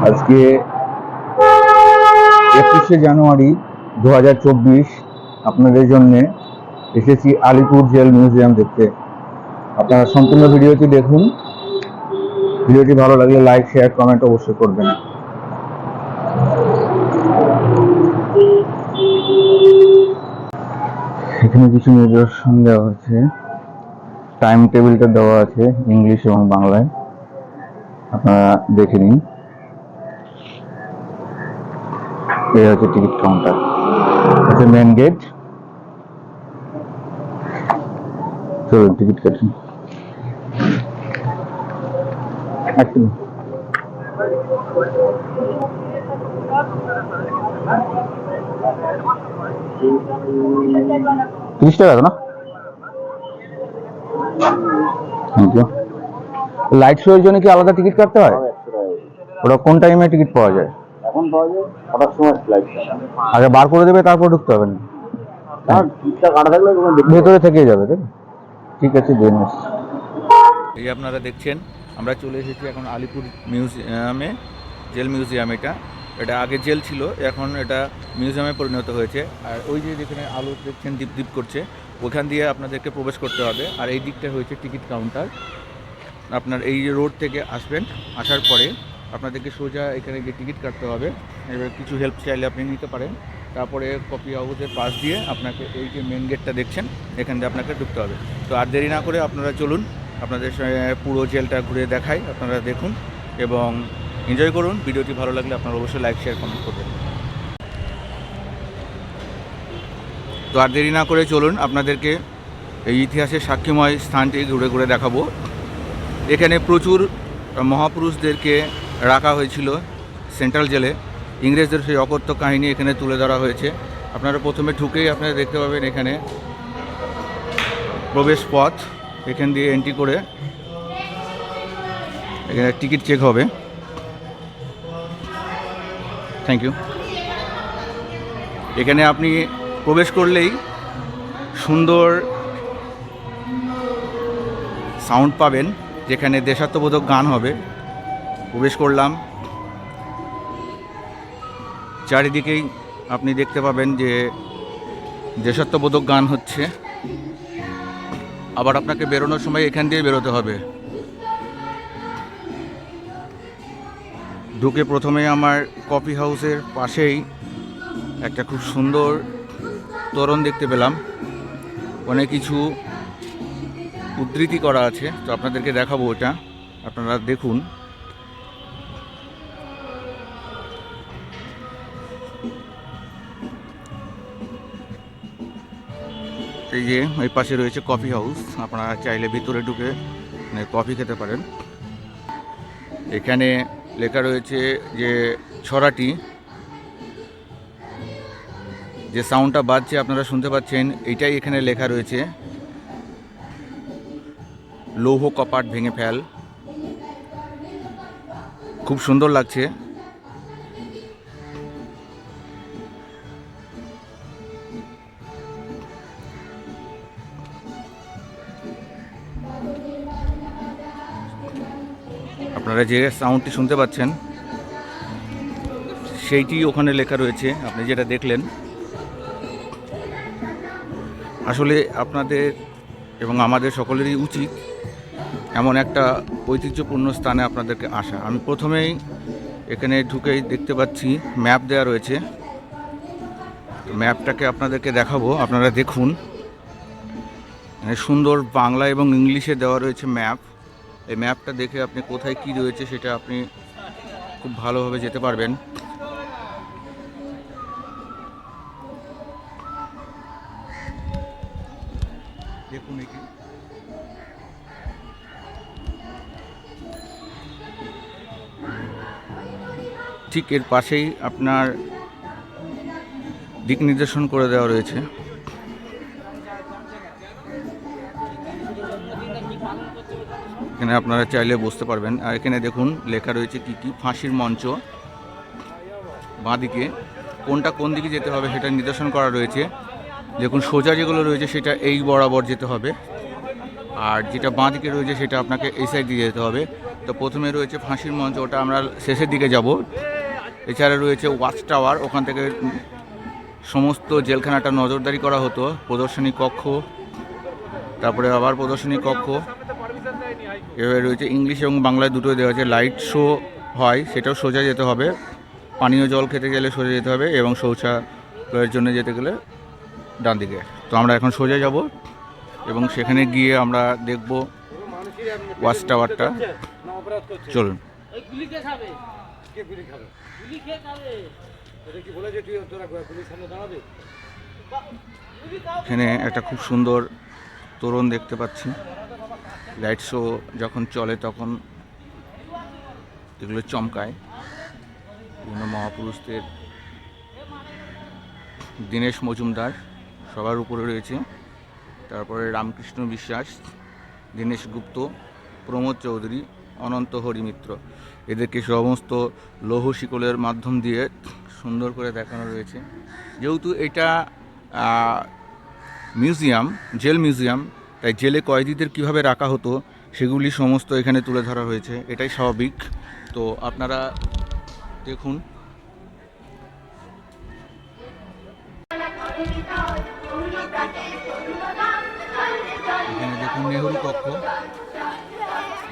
আজকে 21শে জানুয়ারি 2024 আপনাদের জন্য এসেছি আলিপুর জেল মিউজিয়াম দেখতে। আপনারা সম্পূর্ণ ভিডিওটি দেখুন। ভিডিওটি ভালো লাগলে লাইক শেয়ার কমেন্ট অবশ্যই করবেন। এখানে কিছু নিদর্শন দেওয়া আছে, টাইম টেবিলটা দেওয়া আছে ইংলিশ এবং বাংলায়, আপনারা দেখে নিন। এই হচ্ছে টিকিট কাউন্টার, হচ্ছে মেন গেট। চলুন টিকিট কাটুন। একটু 30 টাকা না? Thank you. লাইট শো এর জন্য কি আলাদা টিকিট কাটতে হয়? ওটা কোন টাইমে টিকিট পাওয়া যায়? এখন পাওয়া যায় 8টার সময় লাইট। আগে বার করে দেবে, তারপর ঢুকতে হবে না? আর টিকিটটা কাটা থাকলে তখন ভেতরে থেকেই যাবে, তাই? ঠিক আছে, দেন। এই আপনারা দেখছেন আমরা চলে এসেছি এখন আলিপুর মিউজিয়ামে, জেল মিউজিয়াম। এটা আগে জেল ছিল, এখন এটা মিউজিয়ামে পরিণত হয়েছে। আর ওই যে যেখানে আলো দেখছেন দীপ দীপ করছে, ওখান দিয়ে আপনাদেরকে প্রবেশ করতে হবে। আর এই দিকটা হয়েছে টিকিট কাউন্টার। আপনার এই যে রোড থেকে আসবেন, আসার পরে আপনাদেরকে সোজা এখানে গিয়ে টিকিট কাটতে হবে। এবার কিছু হেল্প চাইলে আপনি নিতে পারেন। তারপরে কফি হাউসের পাশ দিয়ে আপনাকে এই যে মেন গেটটা দেখছেন, এখান দিয়ে আপনাকে ঢুকতে হবে। তো আর দেরি না করে আপনারা চলুন, আপনাদের পুরো জেলটা ঘুরে দেখাই, আপনারা দেখুন এবং এনজয় করুন। ভিডিওটি ভালো লাগলে আপনারা অবশ্যই লাইক শেয়ার কমেন্ট করবেন। তো আর দেরি না করে চলুন, আপনাদেরকে এই ইতিহাসের সাক্ষীময় স্থানটি ঘুরে ঘুরে দেখাবো। এখানে প্রচুর মহাপুরুষদেরকে রাখা হয়েছিল সেন্ট্রাল জেলে। ইংরেজদের সেই অকথ্য কাহিনী এখানে তুলে ধরা হয়েছে। আপনারা প্রথমে ঢুকেই আপনারা দেখতে পাবেন এখানে প্রবেশ পথ, এখান দিয়ে এন্ট্রি করে এখানে টিকিট চেক হবে। Thank you. এখানে আপনি প্রবেশ করলেই সুন্দর সাউন্ড পাবেন, যেখানে দেশাত্মবোধক গান হবে। প্রবেশ করলাম, চারিদিকেই আপনি দেখতে পাবেন যে দেশাত্মবোধক গান হচ্ছে। আবার আপনাকে বেরোনোর সময় এখান দিয়ে বেরোতে হবে। ঢুকে প্রথমে আমার কফি হাউসের পাশেই একটা খুব সুন্দর তোরণ দেখতে পেলাম, অনেক কিছু উদ্ধৃতি করা আছে। তো আপনাদেরকে দেখাবো ওটা, আপনারা দেখুন। এই যে এই পাশে রয়েছে কফি হাউস, আপনারা চাইলে ভিতরে ঢুকে কফি খেতে পারেন। এখানে লেখা রয়েছে যে ছড়াটি, যে সাউন্ডটা বাজছে আপনারা শুনতে পাচ্ছেন, এইটাই এখানে লেখা রয়েছে, লৌহ কপাট ভেঙে ফেল। খুব সুন্দর লাগছে। আপনারা যে সাউন্ডটি শুনতে পাচ্ছেন সেইটি ওখানে লেখা রয়েছে, আপনি যেটা দেখলেন। আসলে আপনাদের এবং আমাদের সকলেরই উচিত এমন একটা ঐতিহ্যপূর্ণ স্থানে আপনাদেরকে আসা। আমি প্রথমেই এখানে ঢুকেই দেখতে পাচ্ছি ম্যাপ দেওয়া রয়েছে। তো ম্যাপটাকে আপনাদেরকে দেখাবো, আপনারা দেখুন। সুন্দর বাংলা এবং ইংলিশে দেওয়া রয়েছে ম্যাপ। এই ম্যাপটা দেখে আপনি কোথায় কি রয়েছে সেটা আপনি খুব ভালোভাবে যেতে পারবেন। দেখুন এটি ঠিক এর পাশেই আপনার দিক নির্দেশন করে দেওয়া রয়েছে। এখানে আপনারা চাইলে বসতে পারবেন। আর এখানে দেখুন লেখা রয়েছে কি কি। ফাঁসির মঞ্চ, বাঁদিকে কোনটা কোন দিকে যেতে হবে সেটা নির্দেশন করা রয়েছে। দেখুন সোজা যেগুলো রয়েছে সেটা এই বরাবর যেতে হবে, আর যেটা বাঁদিকে রয়েছে সেটা আপনাকে এই সাইড দিয়ে যেতে হবে। তো প্রথমে রয়েছে ফাঁসির মঞ্চ, ওটা আমরা শেষের দিকে যাব। এছাড়া রয়েছে ওয়াচ টাওয়ার, ওখান থেকে সমস্ত জেলখানাটা নজরদারি করা হতো। প্রদর্শনী কক্ষ, তারপরে আবার প্রদর্শনী কক্ষ, এভাবে রয়েছে। ইংলিশ এবং বাংলায় দুটোই দেওয়া আছে। লাইট শো হয়, সেটাও সোজা যেতে হবে। পানীয় জল খেতে গেলে সোজা যেতে হবে, এবং শৌচালয়ের জন্য যেতে গেলে ডান দিকে। তো আমরা এখন সোজা যাব এবং সেখানে গিয়ে আমরা দেখব ওয়াচ টাওয়ারটা। চলুন। এখানে একটা খুব সুন্দর তোরণ দেখতে পাচ্ছি। লাইট শো যখন চলে তখন এগুলো চমকায়। বিভিন্ন মহাপুরুষদের, দীনেশ মজুমদার সবার উপরে রয়েছে, তারপরে রামকৃষ্ণ বিশ্বাস, দীনেশ গুপ্ত, প্রমোদ চৌধুরী, অনন্ত হরিমিত্র, এদেরকে সমস্ত লৌহ শিকলের মাধ্যম দিয়ে সুন্দর করে দেখানো রয়েছে। যেহেতু এটা মিউজিয়াম, জেল মিউজিয়াম, তাই জেলে কয়েদিদের কীভাবে রাখা হতো সেগুলি সমস্ত এখানে তুলে ধরা হয়েছে, এটাই স্বাভাবিক। তো আপনারা দেখুন। এখানে দেখুন নেহরু কক্ষ,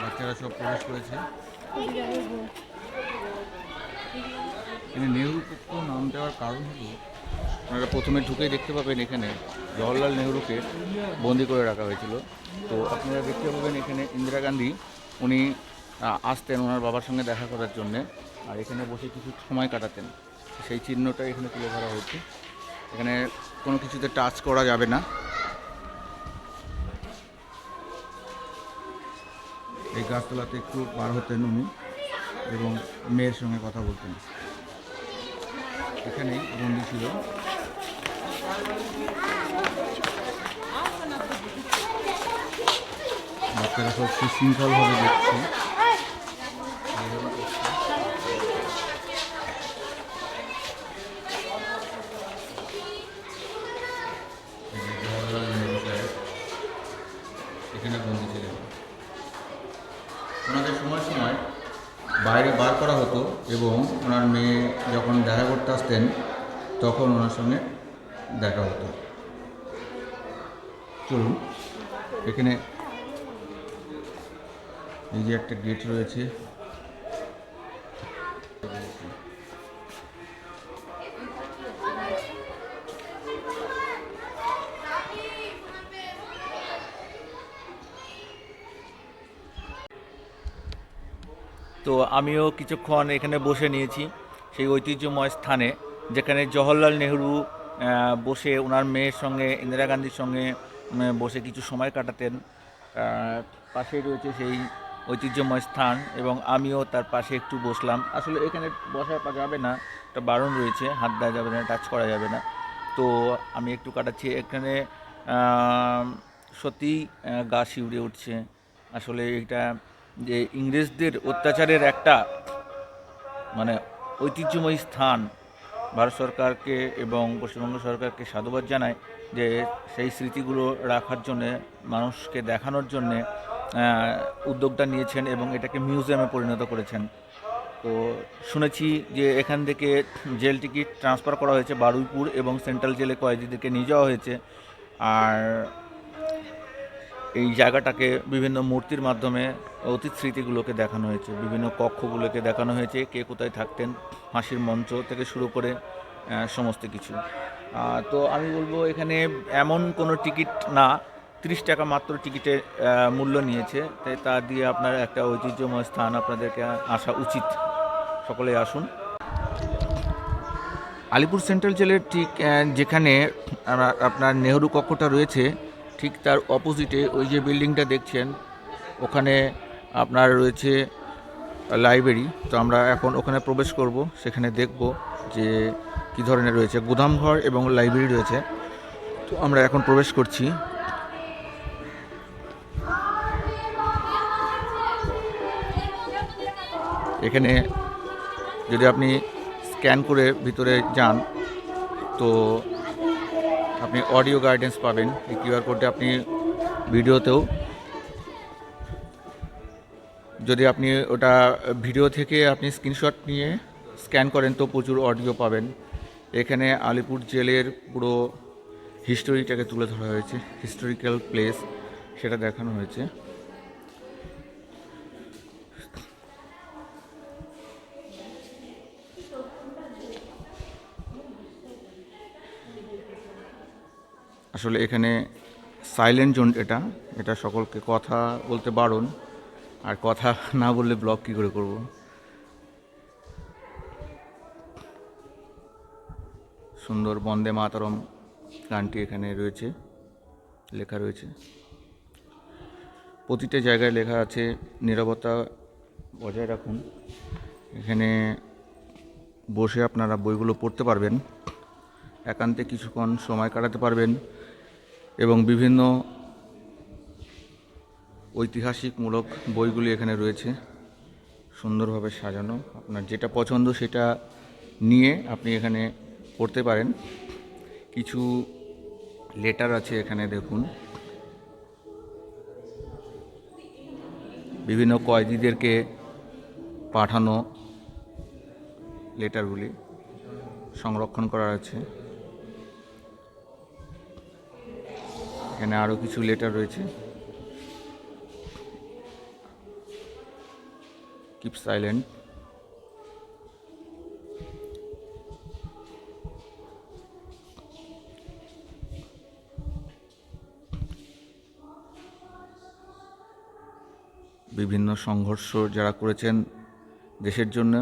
বাচ্চারা সব প্রবেশ করেছে। এখানে নেহরু কক্ষ নাম দেওয়ার কারণ হলো, আপনারা প্রথমে ঢুকেই দেখতে পাবেন এখানে জওহরলাল নেহরুকে বন্দি করে রাখা হয়েছিল। তো আপনারা দেখতে পাবেন এখানে ইন্দিরা গান্ধী, উনি আসতেন ওনার বাবার সঙ্গে দেখা করার জন্যে, আর এখানে বসে কিছু সময় কাটাতেন। সেই চিহ্নটা এখানে তুলে ধরা হয়েছে। এখানে কোনো কিছুতে টাচ করা যাবে না। এই গাছতলাতে একটু পার হতেন উনি এবং মেয়ের সঙ্গে কথা বলতেন। এখানেই বন্দি ছিল। বাচ্চারা সব সুশৃঙ্খলভাবে দেখছে। এখানে বন্দি ছিলেন। ওনাদের সময় সময় বাইরে বার করা হতো এবং ওনার মেয়ে যখন দেখা করতে আসতেন তখন ওনার সঙ্গে দেখা হতো। চলুন, এখানে এই যে একটা গেট রয়েছে, তো আমিও কিছুক্ষণ এখানে বসে নিয়েছি সেই ঐতিহ্যময় স্থানে, যেখানে জওহরলাল নেহরু বসে ওনার মেয়ের সঙ্গে, ইন্দিরা গান্ধীর সঙ্গে বসে কিছু সময় কাটাতেন। পাশেই রয়েছে সেই ঐতিহ্যময় স্থান এবং আমিও তার পাশে একটু বসলাম। আসলে এখানে বসা যাবে না, একটা বারণ রয়েছে, হাত দেওয়া যাবে না, টাচ করা যাবে না। তো আমি একটু কাটাচ্ছি। এখানে সত্যিই গা শিউরে উঠছে। আসলে এটা যে ইংরেজদের অত্যাচারের একটা মানে ঐতিহ্যময় স্থান, ভারত সরকারকে এবং পশ্চিমবঙ্গ সরকারকে সাধুবাদ জানায় যে সেই স্মৃতিগুলো রাখার জন্যে, মানুষকে দেখানোর জন্যে উদ্যোগটা নিয়েছেন এবং এটাকে মিউজিয়ামে পরিণত করেছেন। তো শুনেছি যে এখান থেকে জেল টিকিট ট্রান্সফার করা হয়েছে বারুইপুর এবং সেন্ট্রাল জেলে কয়েদিদেরকে নিয়ে যাওয়া হয়েছে। আর এই জায়গাটাকে বিভিন্ন মূর্তির মাধ্যমে অতীত স্মৃতিগুলোকে দেখানো হয়েছে, বিভিন্ন কক্ষগুলোকে দেখানো হয়েছে, কে কোথায় থাকতেন, ফাঁসির মঞ্চ থেকে শুরু করে সমস্ত কিছু। তো আমি বলবো এখানে এমন কোনো টিকিট না, 30 টাকা মাত্র টিকিটের মূল্য নিয়েছে, তাই তা দিয়ে আপনার একটা ঐতিহ্যময় স্থান আপনাদেরকে আসা উচিত। সকলে আসুন। আলিপুর সেন্ট্রাল জেলের ঠিক যেখানে আপনার নেহরু কক্ষটা রয়েছে, ঠিক তার অপোজিটে ওই যে বিল্ডিংটা দেখছেন, ওখানে আপনার রয়েছে লাইব্রেরি। তো আমরা এখন ওখানে প্রবেশ করব, সেখানে দেখব যে কী ধরনের রয়েছে। গুদামঘর এবং লাইব্রেরি রয়েছে। তো আমরা এখন প্রবেশ করছি। এখানে যদি আপনি স্ক্যান করে ভিতরে যান তো আপনি অডিও গাইডেন্স পাবেন। এই কিউআর কোডে আপনি ভিডিওতেও যদি আপনি ওটা ভিডিও থেকে আপনি স্ক্রিনশট নিয়ে স্ক্যান করেন তো প্রচুর অডিও পাবেন। এখানে আলিপুর জেলের পুরো হিস্টোরিটাকে তুলে ধরা হয়েছে, হিস্টোরিক্যাল প্লেস সেটা দেখানো হয়েছে। আসলে এখানে সাইলেন্ট জোন, এটা সকলকে কথা বলতে বারণ, আর কথা না বললে ব্লগ কী করে করব। সুন্দর বন্দে মাতরম গানটি এখানে রয়েছে, লেখা রয়েছে। প্রতিটা জায়গায় লেখা আছে নীরবতা বজায় রাখুন। এখানে বসে আপনারা বইগুলো পড়তে পারবেন, একান্তে কিছুক্ষণ সময় কাটাতে পারবেন এবং বিভিন্ন ঐতিহাসিকমূলক বইগুলি এখানে রয়েছে সুন্দরভাবে সাজানো। আপনার যেটা পছন্দ সেটা নিয়ে আপনি এখানে পড়তে পারেন। কিছু লেটার আছে এখানে দেখুন, বিভিন্ন কয়েদিদেরকে পাঠানো লেটারগুলি সংরক্ষণ করা আছে। এখানে আরও কিছু লেটার রয়েছে। Keep silent. বিভিন্ন সংঘর্ষ যারা করেছেন দেশের জন্য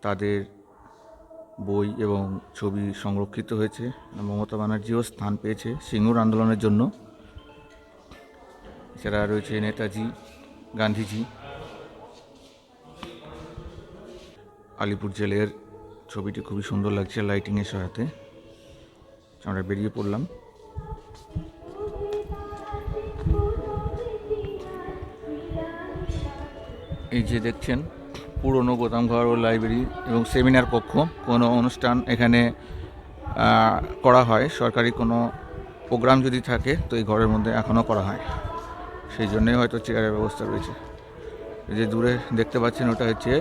তাদের বই এবং ছবি সংরক্ষিত হয়েছে। মমতা ব্যানার্জিও স্থান পেয়েছে সিঙ্গুর আন্দোলনের জন্য। এছাড়া রয়েছে নেতাজি, গান্ধীজি। আলিপুর জেলের ছবিটি খুবই সুন্দর লাগছে লাইটিংয়ের সহায়তায়। আমরা বেরিয়ে পড়লাম। এই যে দেখছেন পুরনো গোদামঘর ও লাইব্রেরি এবং সেমিনার কক্ষ। কোনো অনুষ্ঠান এখানে করা হয়, সরকারি কোনো প্রোগ্রাম যদি থাকে তো এই ঘরের মধ্যে এখনও করা হয়, সেই জন্যই হয়তো চেয়ারের ব্যবস্থা রয়েছে। এই যে দূরে দেখতে পাচ্ছেন ওটা হচ্ছে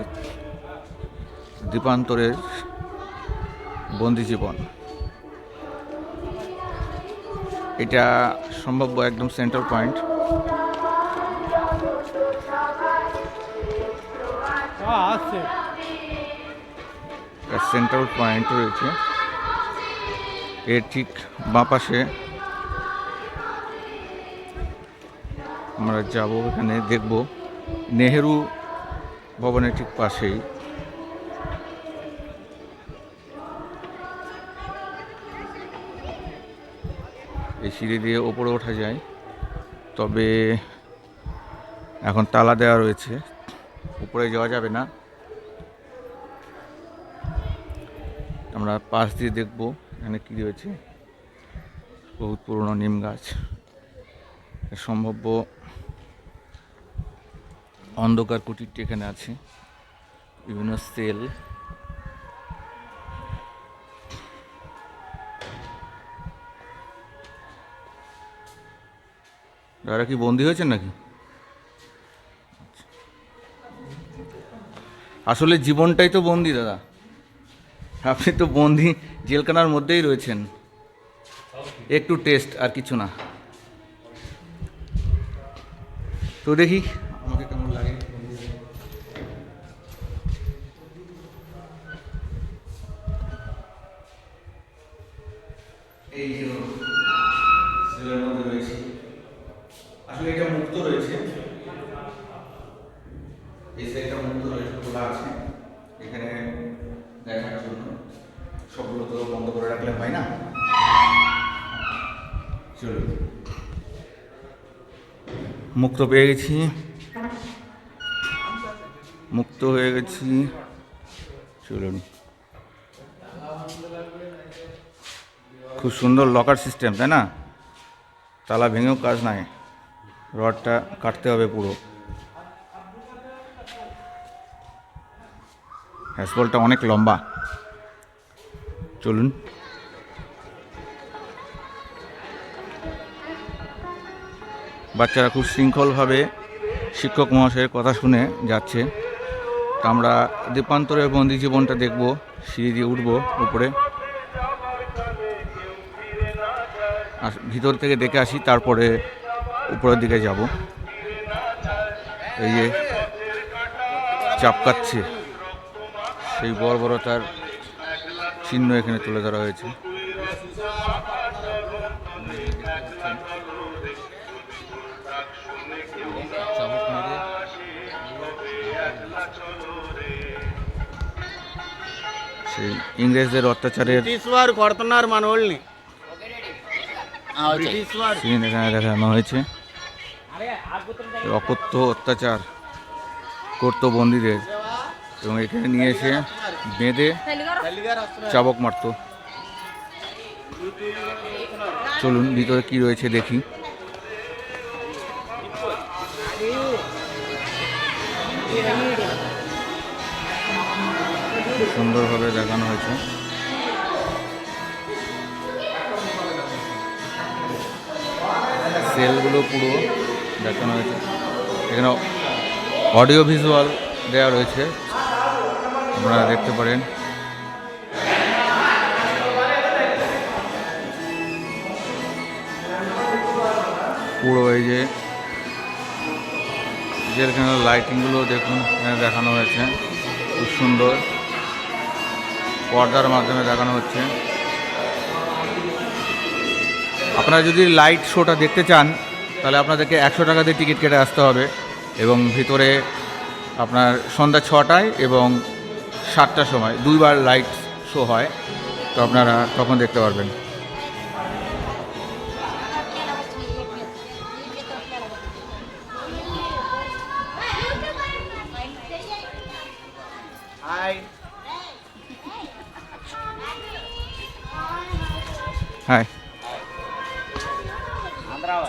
দ্বীপান্তরের বন্দি জীবন। এটা সম্ভাব্য একদম সেন্টার পয়েন্ট। সেন্ট্রাল পয়েন্ট রয়েছে, এর ঠিক বাঁ পাশে আমরা যাব, এখানে দেখব নেহেরু ভবনের ঠিক পাশেই এই সিঁড়ি দিয়ে ওপরে ওঠা যায়, তবে এখন তালা দেওয়া রয়েছে, উপরে যাওয়া যাবে না। আমরা পাশ দিয়ে দেখব এখানে কি রয়েছে। বহুত পুরনো নিম গাছ, সম্ভাব্য অন্ধকার কুটিরটি এখানে আছে, বিভিন্ন সেল। দাদা কি বন্দি হয়েছেন নাকি? আসলে জীবনটাই তো বন্দি দাদা, আপনি তো বন্দি জেলখানার মধ্যেই রয়েছেন। একটু টেস্ট আর কিছু না। তো দেখি আমাকে কেমন লাগে। এই যে সেলের মধ্যে রয়েছে, আসলে এটা মুক্ত রয়েছে, এই সেলটা মুক্ত রয়েছে, খোলা আছে এখানে দেখার জন্য। সবগুলো তো বন্ধ করে রাখলে হয় না। চলুন, মুক্ত পেয়ে গেছি, মুক্ত হয়ে গেছি। চলুন, খুব সুন্দর লকার সিস্টেম, তাই না? তালা ভেঙেও কাজ নাই, রডটা কাটতে হবে পুরো। হ্যাসবলটা অনেক লম্বা। চলুন, বাচ্চারা খুব শৃঙ্খলভাবে শিক্ষক মহাশয়ের কথা শুনে যাচ্ছে। তো আমরা দ্বীপান্তরের বন্দি জীবনটা দেখব, সিঁড়ি দিয়ে উঠবো উপরে, আর ভিতর থেকে দেখে আসি, তারপরে উপরের দিকে যাব। এই যে চাপকাচ্ছে, সেই বর্বরতার চিহ্ন এখানে তুলে ধরা হয়েছে। সেই ইংরেজদের অত্যাচারের সিন এখানে দেখানো হয়েছে। অকথ্য অত্যাচার করতো বন্দীদের, এবং এখানে নিয়ে এসে বেঁধে চাবক মারতো। চলুন ভিতরে কি রয়েছে দেখি। সুন্দরভাবে দেখানো হয়েছে। সেলগুলো পুরো দেখানো হয়েছে। এখানে অডিও ভিজুয়াল দেওয়া রয়েছে, আপনারা দেখতে পারেন। পুরো এই যে জেলখানার লাইটিংগুলো দেখুন, এখানে দেখানো হয়েছে খুব সুন্দর, পর্দার মাধ্যমে দেখানো হচ্ছে। আপনারা যদি লাইট শোটা দেখতে চান তাহলে আপনাদেরকে 100 টাকা দিয়ে টিকিট কেটে আসতে হবে, এবং ভিতরে আপনার সন্ধ্যা 6টায় এবং 7টার সময় দুইবার লাইট শো হয়, তো আপনারা তখন দেখতে পারবেন। হাই,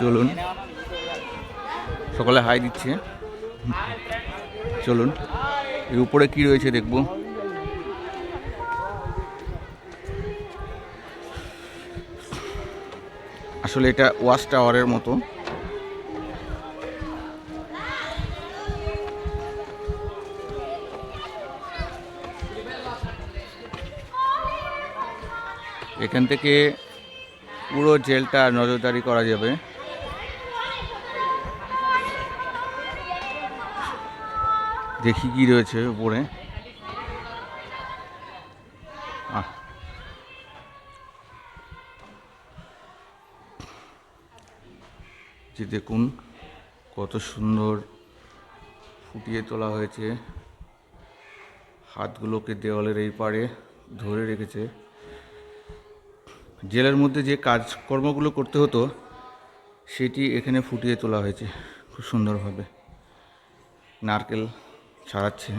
চলুন, সকলে হাই দিচ্ছে। চলুন এর উপরে কি রয়েছে দেখব। আসলে এটা ওয়াচ টাওয়ারের মতো। এখান থেকে পুরো জেলটা নজরদারি করা যাবে। দেখি কি রয়েছে উপরে। যে দেখুন কত সুন্দর ফুটিয়ে তোলা হয়েছে, হাতগুলোকে দেওয়ালের এই পারে ধরে রেখেছে। জেলের মধ্যে যে কাজকর্মগুলো করতে হতো সেটি এখানে ফুটিয়ে তোলা হয়েছে খুব সুন্দরভাবে। নারকেল ছাড়াচ্ছে।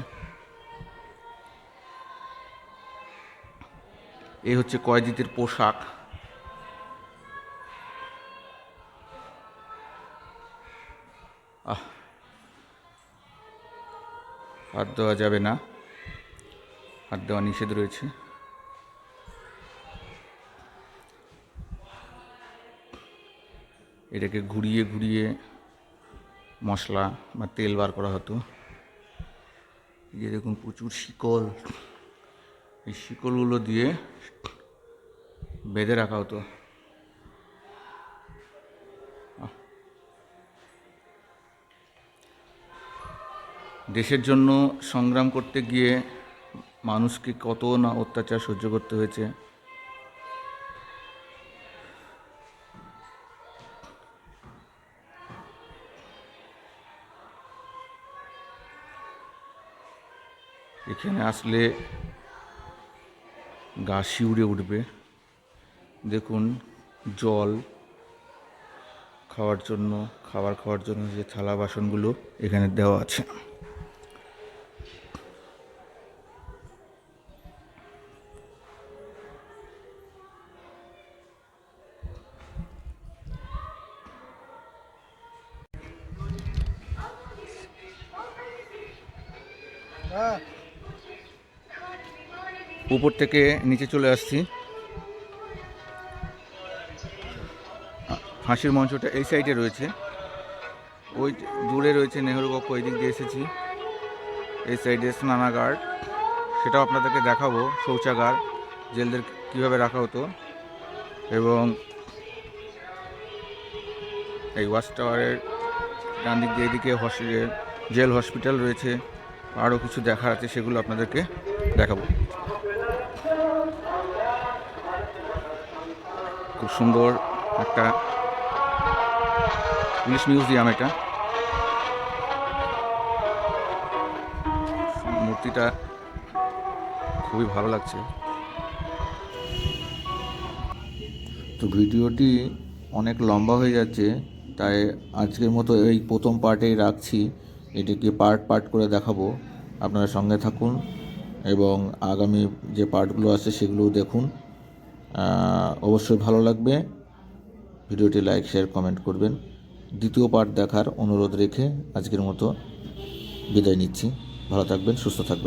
এই হচ্ছে কয়েদিদের পোশাক। হাত দেওয়া যাবে না, হাত দেওয়া নিষেধ রয়েছে। এটাকে ঘুরিয়ে ঘুরিয়ে মশলা বা তেল বার করা হতো। এই যে দেখুন প্রচুর শিকল, এই শিকলগুলো দিয়ে বেঁধে রাখা হতো। দেশের জন্য সংগ্রাম করতে গিয়ে মানুষকে কত না অত্যাচার সহ্য করতে হয়েছে। এখানে আসলে গা শিউরে উঠবে। দেখুন জল খাওয়ার জন্য, খাবার খাওয়ার জন্য যে থালা বাসনগুলো এখানে দেওয়া আছে। উপর থেকে নিচে চলে আসছি। ফাঁসির মঞ্চটা এই সাইডে রয়েছে, ওই দূরে রয়েছে নেহেরু কক্ষ, ওই দিক দিয়ে এসেছি। এই সাইডে স্নানাগার, সেটাও আপনাদেরকে দেখাবো। শৌচাগার, জেলদের কীভাবে রাখা হতো। এবং এই ওয়াচ টাওয়ারের ডান দিক দিয়ে এদিকে জেল হসপিটাল রয়েছে। আরও কিছু দেখার আছে, সেগুলো আপনাদেরকে দেখাবো। খুব সুন্দর একটা পুলিশ মিউজিয়াম এটা। মূর্তিটা খুবই ভালো লাগছে। তো ভিডিওটি অনেক লম্বা হয়ে যাচ্ছে, তাই আজকের মতো এই প্রথম পার্টেই রাখছি। এটিকে পার্ট পার্ট করে দেখাবো। আপনারা সঙ্গে থাকুন এবং আগামী যে পার্টগুলো আছে সেগুলোও দেখুন। অবশ্যই ভালো লাগবে। ভিডিওটি লাইক, শেয়ার, কমেন্ট করবেন। দ্বিতীয় পার্ট দেখার অনুরোধ রেখে আজকের মতো বিদায় নিচ্ছি। ভালো থাকবেন, সুস্থ থাকবেন।